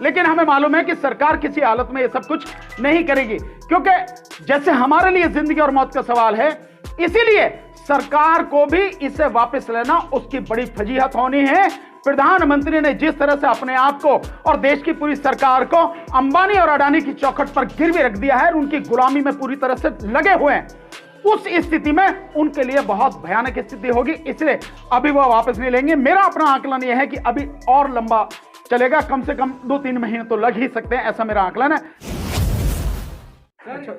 लेकिन हमें मालूम है कि सरकार किसी हालत में ये सब कुछ नहीं करेगी, क्योंकि जैसे हमारे लिए जिंदगी और मौत का सवाल है, इसीलिए सरकार को भी इसे वापस लेना उसकी बड़ी फजीहत होनी है। प्रधानमंत्री ने जिस तरह से अपने आप को और देश की पूरी सरकार को अंबानी और अडानी की चौखट पर गिरवी रख दिया है, उनकी गुलामी में पूरी तरह से लगे हुए हैं, उस स्थिति में उनके लिए बहुत भयानक स्थिति होगी। इसलिए अभी वो वापस नहीं लेंगे। मेरा अपना आकलन यह है कि अभी और लंबा चलेगा, कम से कम 2-3 महीने तो लग ही सकते हैं, ऐसा मेरा आकलन है। अच्छा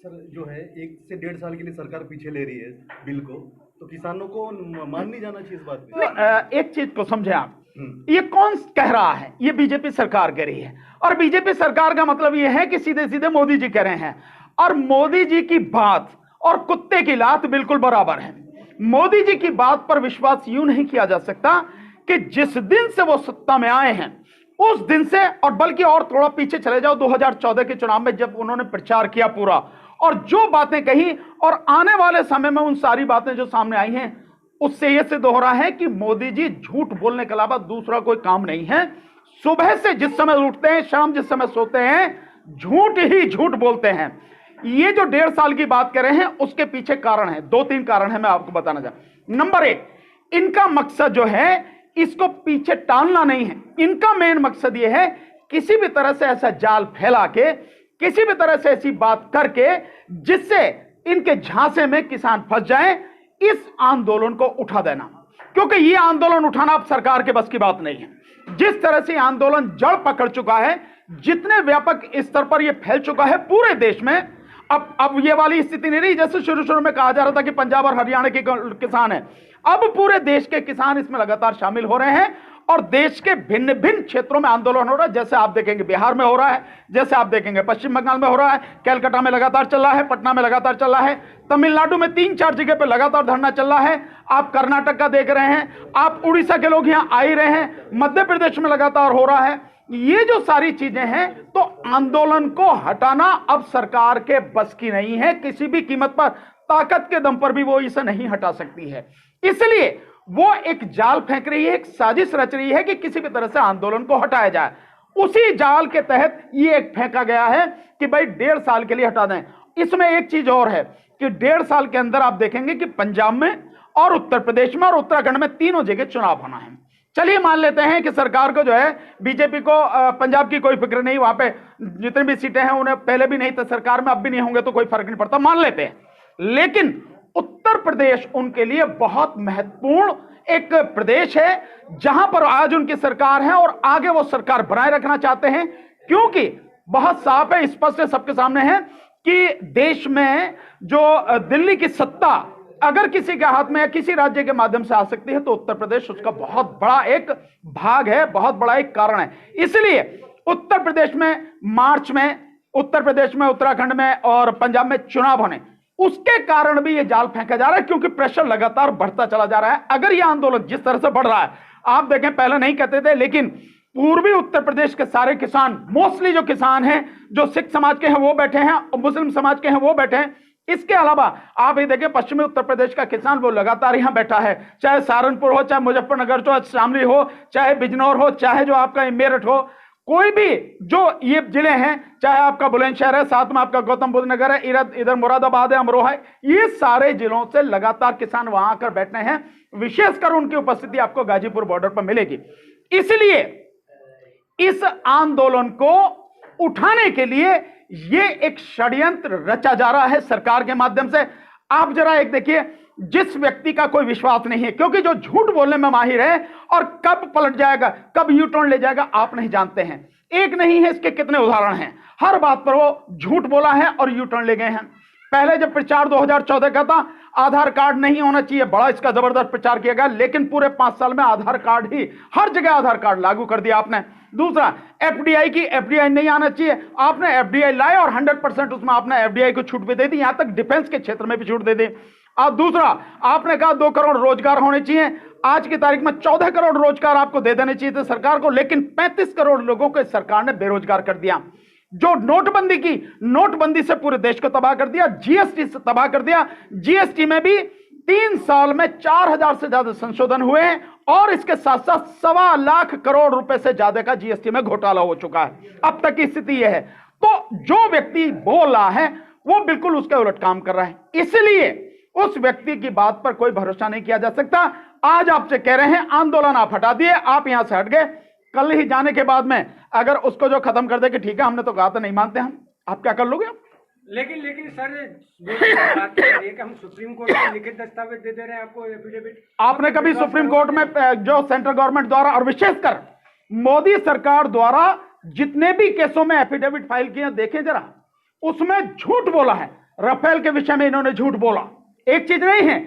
सर, जो है 1 से 1.5 साल के लिए सरकार पीछे ले रही है बिल को, तो किसानों को मान नहीं जाना चाहिए इस बात पे? एक चीज को समझे आप, ये कौन कह रहा है? ये बीजेपी सरकार कह रही है, और बीजेपी सरकार का मतलब ये है कि सीधे सीधे मोदी जी कह रहे हैं, और मोदी जी की बात और कुत्ते की लात बिल्कुल बराबर है। मोदी जी की बात पर विश्वास यूं नहीं किया जा सकता कि जिस दिन से वो सत्ता में आए हैं उस दिन से, और बल्कि और थोड़ा पीछे चले जाओ 2014 के चुनाव में जब उन्होंने प्रचार किया पूरा, और जो बातें कही और आने वाले समय में उन सारी बातें जो सामने आई हैं, उससे यह सिद्ध हो रहा है कि मोदी जी झूठ बोलने के अलावा दूसरा कोई काम नहीं है। सुबह से जिस समय उठते हैं, शाम जिस समय सोते हैं, झूठ ही झूठ बोलते हैं। ये जो 1.5 साल की बात कर रहे हैं उसके पीछे कारण है, 2-3 कारण है, मैं आपको बताना चाहता। नंबर 1, इनका मकसद जो है इसको पीछे टालना नहीं है। इनका मेन मकसद यह है किसी भी तरह से ऐसा जाल फैला के, किसी भी तरह से ऐसी बात करके जिससे इनके झांसे में किसान फंस जाएं, इस आंदोलन को उठा देना। क्योंकि ये आंदोलन उठाना अब सरकार के बस की बात नहीं है। जिस तरह से आंदोलन जड़ पकड़ चुका है, जितने व्यापक स्तर पर यह फैल चुका है पूरे देश में, अब ये वाली स्थिति नहीं रही जैसे शुरू में कहा जा रहा था कि पंजाब और हरियाणा के किसान हैं। अब पूरे देश के किसान इसमें लगातार शामिल हो रहे हैं और देश के भिन्न भिन्न क्षेत्रों में आंदोलन हो रहा है। जैसे आप देखेंगे बिहार में हो रहा है, जैसे आप देखेंगे पश्चिम बंगाल में हो रहा है, कलकत्ता में लगातार चल रहा है, पटना में लगातार चल रहा है, तमिलनाडु में 3-4 जगह पर लगातार धरना चल रहा है, आप कर्नाटक का देख रहे हैं, आप उड़ीसा के लोग यहां आ ही रहे हैं, मध्य प्रदेश में लगातार हो रहा है। ये जो सारी चीजें हैं, तो आंदोलन को हटाना अब सरकार के बस की नहीं है। किसी भी कीमत पर, ताकत के दम पर भी वो इसे नहीं हटा सकती है। इसलिए वो एक जाल फेंक रही है, एक साजिश रच रही है कि किसी भी तरह से आंदोलन को हटाया जाए। उसी जाल के तहत ये एक फेंका गया है कि भाई 1.5 साल के लिए हटा दें। इसमें एक चीज और है कि 1.5 साल के अंदर आप देखेंगे कि पंजाब में और उत्तर प्रदेश में और उत्तराखंड में तीनों जगह चुनाव होना है। चलिए मान लेते हैं कि सरकार को जो है, बीजेपी को पंजाब की कोई फिक्र नहीं, वहां पे जितनी भी सीटें हैं उन्हें पहले भी नहीं थे सरकार में, अब भी नहीं होंगे तो कोई फर्क नहीं पड़ता, मान लेते हैं। लेकिन उत्तर प्रदेश उनके लिए बहुत महत्वपूर्ण एक प्रदेश है जहां पर आज उनकी सरकार है और आगे वो सरकार बनाए रखना चाहते हैं, क्योंकि बहुत साफ है, स्पष्ट है, सबके सामने है कि देश में जो दिल्ली की सत्ता अगर किसी के हाथ में या किसी राज्य के माध्यम से आ सकती है तो उत्तर प्रदेश उसका बहुत बड़ा एक भाग है, बहुत बड़ा एक कारण है। इसलिए उत्तर प्रदेश में मार्च में, उत्तर प्रदेश में, उत्तराखंड में और पंजाब में चुनाव होने, उसके कारण भी यह जाल फेंका जा रहा है, क्योंकि प्रेशर लगातार बढ़ता चला जा रहा है। अगर यह आंदोलन जिस तरह से बढ़ रहा है, आप देखें पहले नहीं कहते थे, लेकिन पूर्वी उत्तर प्रदेश के सारे किसान, मोस्टली जो किसान हैं, जो सिख समाज के हैं वो बैठे हैं, मुस्लिम समाज के हैं वो बैठे हैं। इसके अलावा आप ये देखिए पश्चिमी उत्तर प्रदेश का किसान वो लगातार यहां बैठा है, चाहे सहारनपुर हो, चाहे मुजफ्फरनगर हो, शामली हो, चाहे बिजनौर हो, चाहे जो आपका मेरठ हो, कोई भी जो ये जिले हैं, चाहे आपका बुलंदशहर है, साथ में आपका गौतम बुद्ध नगर है, इधर मुरादाबाद है, अमरोहा है, ये सारे जिलों से लगातार किसान वहां आकर बैठे हैं। विशेषकर उनकी उपस्थिति आपको गाजीपुर बॉर्डर पर मिलेगी। इसलिए इस आंदोलन को उठाने के लिए ये एक षड्यंत्र रचा जा रहा है सरकार के माध्यम से। आप जरा एक देखिए, जिस व्यक्ति का कोई विश्वास नहीं है, क्योंकि जो झूठ बोलने में माहिर है और कब पलट जाएगा, कब यू टर्न ले जाएगा, आप नहीं जानते हैं। एक नहीं है, इसके कितने उदाहरण हैं। हर बात पर वो झूठ बोला है और यू टर्न ले गए हैं। पहले जब प्रचार 2014 का था, आधार कार्ड नहीं होना चाहिए, बड़ा इसका जबरदस्त प्रचार किया गया, लेकिन पूरे 5 साल में आधार कार्ड ही, हर जगह आधार कार्ड लागू कर दिया आपने। दूसरा, एफडीआई नहीं आना चाहिए, आपने एफडीआई लाए और 100% उसमें आपने एफडीआई को छूट भी दे दी, यहां तक डिफेंस के क्षेत्र में भी छूट दे दी। और दूसरा, आपने कहा 2 करोड़ रोजगार होने चाहिए, आज की तारीख में 14 करोड़ रोजगार आपको दे देने चाहिए थे सरकार को, लेकिन 35 करोड़ लोगों को सरकार ने बेरोजगार कर दिया। जो नोटबंदी की, नोटबंदी से पूरे देश को तबाह कर दिया, जीएसटी से तबाह कर दिया। जीएसटी में भी 3 साल में 4000 से ज्यादा संशोधन हुए हैं और इसके साथ साथ 1.25 लाख करोड़ रुपए से ज्यादा का जीएसटी में घोटाला हो चुका है। अब तक की स्थिति यह है। तो जो व्यक्ति बोल रहा है वो बिल्कुल उसके उलट काम कर रहा है, इसलिए उस व्यक्ति की बात पर कोई भरोसा नहीं किया जा सकता। आज आपसे कह रहे हैं आंदोलन आप हटा दिए, आप यहां से हट गए, कल ही जाने के बाद में अगर उसको जो खत्म कर दे कि ठीक है हमने तो कहा था नहीं मानते हम, आप क्या कर लोगे? लेकिन सर बात कर रही है कि हम सुप्रीम कोर्ट को लिखित दस्तावेज दे रहे हैं आपको, एफिडेविट। आपने कभी सुप्रीम कोर्ट में जो सेंट्रल गवर्नमेंट द्वारा और विशेषकर मोदी सरकार द्वारा जितने भी केसों में एफिडेविट फाइल किए देखें जरा, उसमें झूठ बोला है। राफेल के विषय में इन्होंने झूठ बोला, एक चीज नहीं है,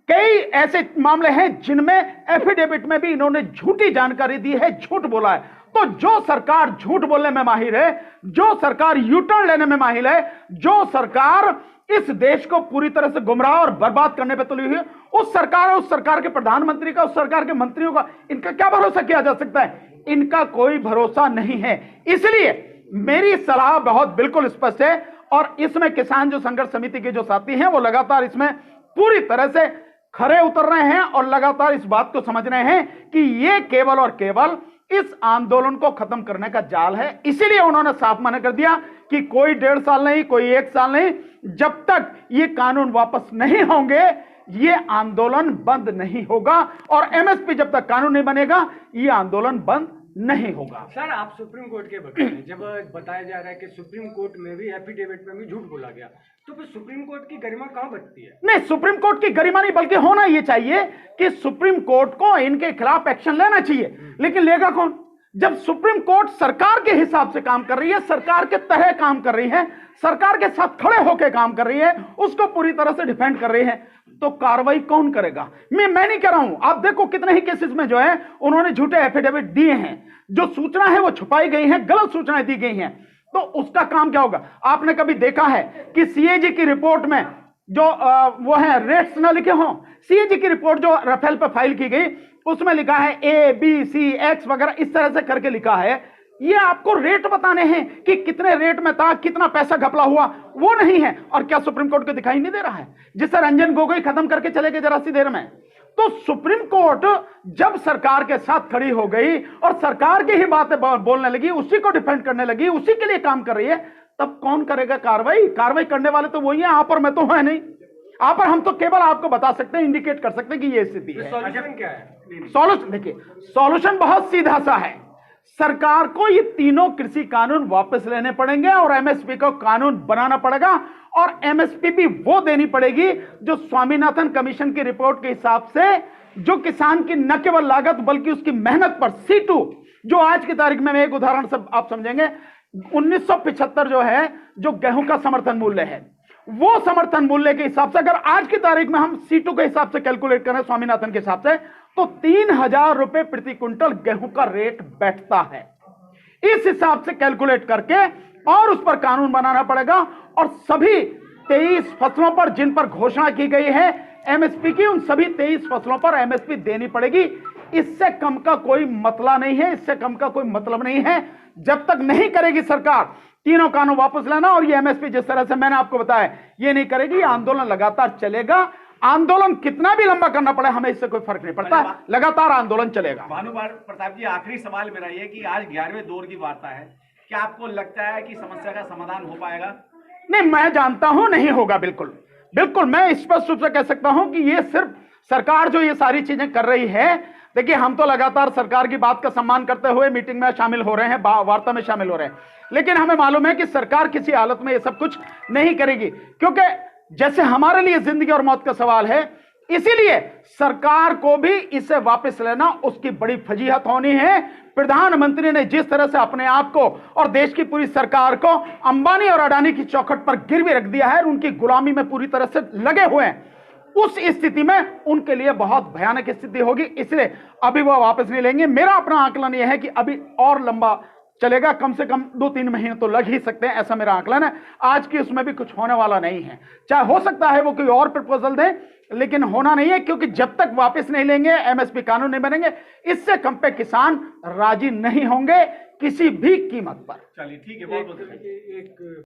कई ऐसे मामले हैं जिनमें एफिडेविट में भी इन्होंने झूठी जानकारी दी है, झूठ बोला है। तो जो सरकार झूठ बोलने में माहिर है, जो सरकार यूटर्न लेने में माहिर है, जो सरकार इस देश को पूरी तरह से गुमराह और बर्बाद करने पर तुली हुई है, उस सरकार के प्रधानमंत्री का, उस सरकार के मंत्रियों का, इनका क्या भरोसा किया जा सकता है? इनका कोई भरोसा नहीं है। इसलिए मेरी सलाह बहुत बिल्कुल स्पष्ट है और इसमें किसान जो संघर्ष समिति के जो साथी हैं वो लगातार इसमें पूरी तरह से खरे उतर रहे हैं और लगातार इस बात को समझ रहे हैं कि ये केवल और केवल इस आंदोलन को खत्म करने का जाल है। इसीलिए उन्होंने साफ मना कर दिया कि कोई 1.5 साल नहीं, कोई 1 साल नहीं, जब तक ये कानून वापस नहीं होंगे ये आंदोलन बंद नहीं होगा और एमएसपी जब तक कानून नहीं बनेगा ये आंदोलन बंद नहीं होगा। सर आप सुप्रीम कोर्ट के वकील हैं, जब बताया जा रहा है कि सुप्रीम कोर्ट में भी एफिडेविट में भी झूठ बोला गया, तो फिर सुप्रीम कोर्ट की गरिमा कहां बचती है? नहीं, सुप्रीम कोर्ट की गरिमा नहीं, बल्कि होना यह चाहिए कि सुप्रीम कोर्ट को इनके खिलाफ एक्शन लेना चाहिए। लेकिन लेगा कौन? जब सुप्रीम कोर्ट सरकार के हिसाब से काम कर रही है, सरकार के तरह काम कर रही है, सरकार के साथ खड़े होकर काम कर रही है, उसको पूरी तरह से डिफेंड कर रही है, तो कार्रवाई कौन करेगा? मैं नहीं कह रहा हूं, आप देखो कितने ही केसेस में जो है उन्होंने झूठे एफिडेविट दिए हैं, जो सूचना है वो छुपाई गई है, गलत सूचनाएं दी गई हैं, तो उसका काम क्या होगा? आपने कभी देखा है कि सीएजी की रिपोर्ट में जो वो है रेट्स ना लिखे हों? सीएजी की रिपोर्ट जो राफेल पर फाइल की गई उसमें लिखा है ABCX वगैरह इस तरह से करके लिखा है। ये आपको रेट बताने हैं कि कितने रेट में था, कितना पैसा घपला हुआ, वो नहीं है। और क्या सुप्रीम कोर्ट को दिखाई नहीं दे रहा है जिससे रंजन गोगोई खत्म करके चले गए जरा सी देर में? तो सुप्रीम कोर्ट जब सरकार के साथ खड़ी हो गई और सरकार की ही बातें बोलने लगी, उसी को डिफेंड करने लगी, उसी के लिए काम कर रही है, तब कौन करेगा कार्रवाई? कार्रवाई करने वाले तो वही है, आप और मैं तो है नहीं। आप और हम तो केवल आपको बता सकते हैं, इंडिकेट कर सकते हैं कि ये स्थिति है। सॉल्यूशन क्या है? सॉल्यूशन देखिए, सॉल्यूशन बहुत सीधा सा है। सरकार को ये तीनों कृषि कानून वापस लेने पड़ेंगे और एमएसपी को कानून बनाना पड़ेगा और एमएसपी भी वो देनी पड़ेगी जो स्वामीनाथन कमीशन की रिपोर्ट के हिसाब से जो किसान की न केवल लागत बल्कि उसकी मेहनत पर C2 जो आज की तारीख में मैं एक उदाहरण से आप समझेंगे, 1975 जो है जो गेहूं का समर्थन मूल्य है, वो समर्थन मूल्य के हिसाब से अगर आज की तारीख में हम C2 के हिसाब से कैलकुलेट करें स्वामीनाथन के हिसाब से, तो 3000 रुपए प्रति क्विंटल गेहूं का रेट बैठता है। इस हिसाब से कैलकुलेट करके और उस पर कानून बनाना पड़ेगा और सभी 23 फसलों पर जिन पर घोषणा की गई है एमएसपी की, उन सभी 23 फसलों पर एमएसपी देनी पड़ेगी। इससे कम का कोई मतला नहीं है, इससे कम का कोई मतलब नहीं है। जब तक नहीं करेगी सरकार तीनों कानून वापस लेना और ये एमएसपी जिस तरह से मैंने आपको बताया ये नहीं करेगी, आंदोलन लगातार चलेगा। आंदोलन कितना भी लंबा करना पड़े हमें इससे कोई फर्क नहीं पड़ता, लगातार आंदोलन चलेगा। भानु प्रताप जी, आखिरी सवाल मेरा ये कि आज 11वें दौर की वार्ता है, क्या आपको लगता है कि समस्या का समाधान हो पाएगा? नहीं, मैं जानता हूं नहीं होगा। बिल्कुल बिल्कुल मैं स्पष्ट रूप से कह सकता हूं कि ये सिर्फ सरकार जो ये सारी चीजें कर रही है, देखिए हम तो लगातार सरकार की बात का सम्मान करते हुए मीटिंग में शामिल हो रहे हैं, वार्ता में शामिल हो रहे हैं, लेकिन हमें मालूम है कि सरकार किसी हालत में ये सब कुछ नहीं करेगी, क्योंकि जैसे हमारे लिए जिंदगी और मौत का सवाल है, इसीलिए सरकार को भी इसे वापस लेना उसकी बड़ी फजीहत होनी है। प्रधानमंत्री ने जिस तरह से अपने आप को और देश की पूरी सरकार को अंबानी और अडानी की चौखट पर गिरवी रख दिया है, उनकी गुलामी में पूरी तरह से लगे हुए हैं, उस स्थिति में उनके लिए बहुत भयानक स्थिति होगी। इसलिए अभी वो वापस नहीं लेंगे। मेरा अपना आकलन यह है कि अभी और लंबा चलेगा, कम से कम 2-3 महीने तो लग ही सकते हैं, ऐसा मेरा आकलन है। आज की उसमें भी कुछ होने वाला नहीं है। चाहे हो सकता है वो कोई और प्रपोजल दे, लेकिन होना नहीं है, क्योंकि जब तक वापस नहीं लेंगे, एमएसपी कानून नहीं बनेंगे, इससे कम पे किसान राजी नहीं होंगे किसी भी कीमत पर। चलिए ठीक है, बहुत बहुत एक